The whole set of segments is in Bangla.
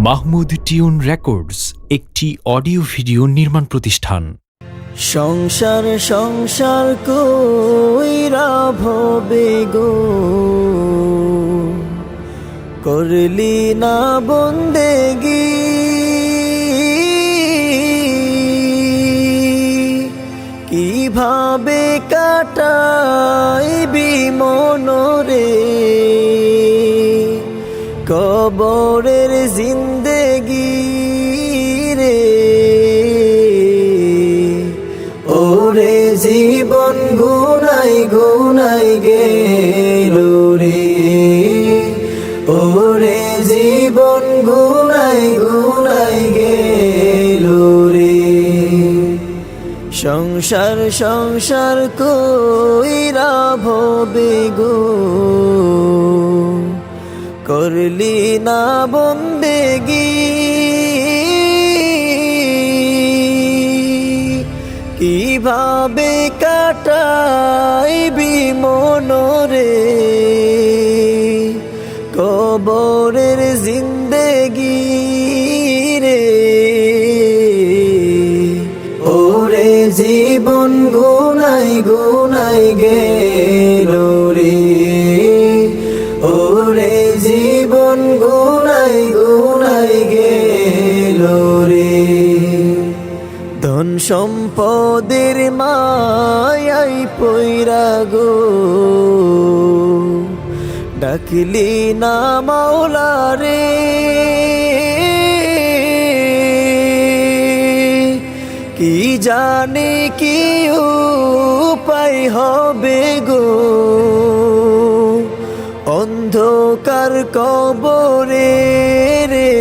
মাহমুদ টিউন রেকর্ডস একটি অডিও ভিডিও নির্মাণ প্রতিষ্ঠান। সংসার সংসার কইরা ভবে গো, করলি না বন্দেগি। কিভাবে কাটাইবি মনরে, কবরের জিন্দেগি রে। ওরে জীবন গুনাই গুনাই গেল রে, ওরে জীবন গুনাই গুনাই গেল রে। সংসার সংসার কইরা ভবে গো, করলি না বন্দেগি। কিভাবে কাটাইবি মনরে, কবরের জিন্দেগি রে। ওরে জীবন গুনাই গুনাই গেল রে, ওরে জীবন গুনাই গুনাই গেল রে। ধন সম্পদের মায়াই পইরা গো, ডাকলি না মাওলা রে। কি জানি কি উপায় হবে গো, অন্ধকার কবরে রে।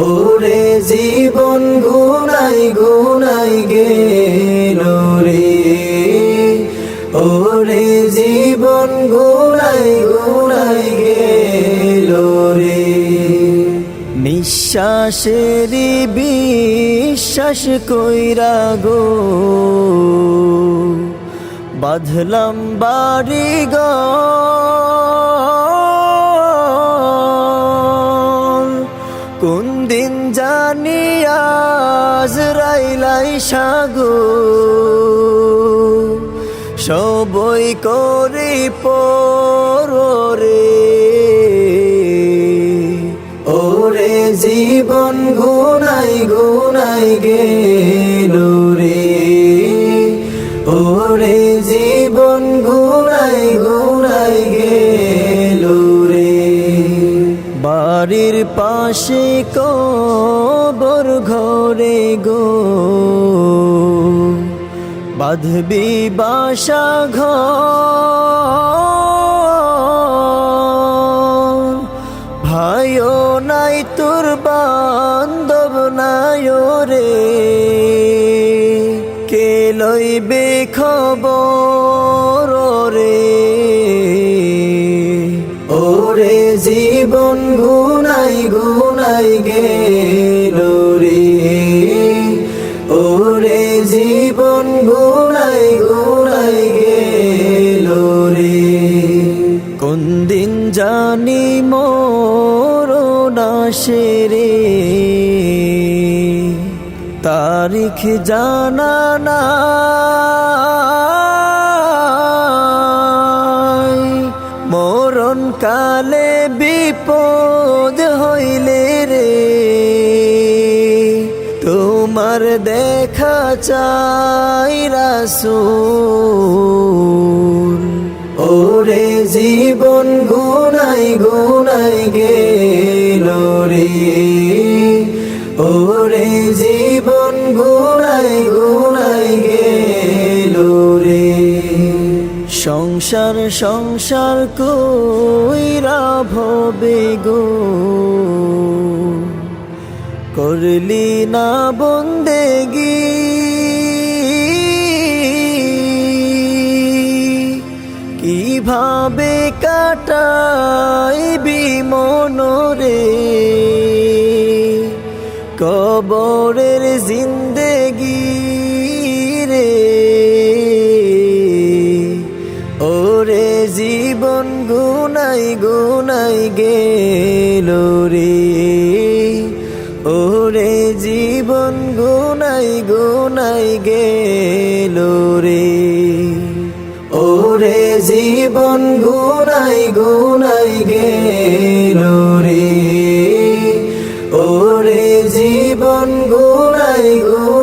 ওরে জীবন গুনাই গুনাই গেল রে, ওরে জীবন গুনাই গুনাই গেল রে। নিঃশ্বাসেরই বিশ্বাস কইরা গো, বাঁধলাম বাড়ি ঘর। কোন দিন জানি আজরাইল আইসা, সবই করি পরে। ওরে জীবন গুনাই গুনাই গেল রে, ওরে জীবন গুনাই গুনাই গেল রে। বাড়ির পাশে কবর ঘরে গো, বাঁধবি বাসা ঘর। ভাইও নাই তোর বান্ধব নাই রে, কে লইবে খবর রে। ওরে জীবন গুনাই গুনাই গেল রে, ওরে জীবন গুনাই গুনাই গেল রে। কোন দিন জানি মরণ আসে রে, তারিখ জানা নাই। মরণ কালে বিপদ হইলে রে, তোমার দেখা চাই রাসূল। ওরে জীবন গুনাই গুনাই গেল রে, ওরে জীবন গুনাই গুনাই গেল রে। সংসার সংসার কইরা ভবে গো, করলি না বন্দেগি। কিভাবে কাটাইবি মনরে, কবরের জিন্দেগি রে। ওরে জীবন গুনাই গুনাই গেল রে, ওরে জীবন গুনাই গুনাই গেল রে, ওরে জীবন গুনাই গুনাই গেল রে, ওরে জীবন গুনাই গুনাই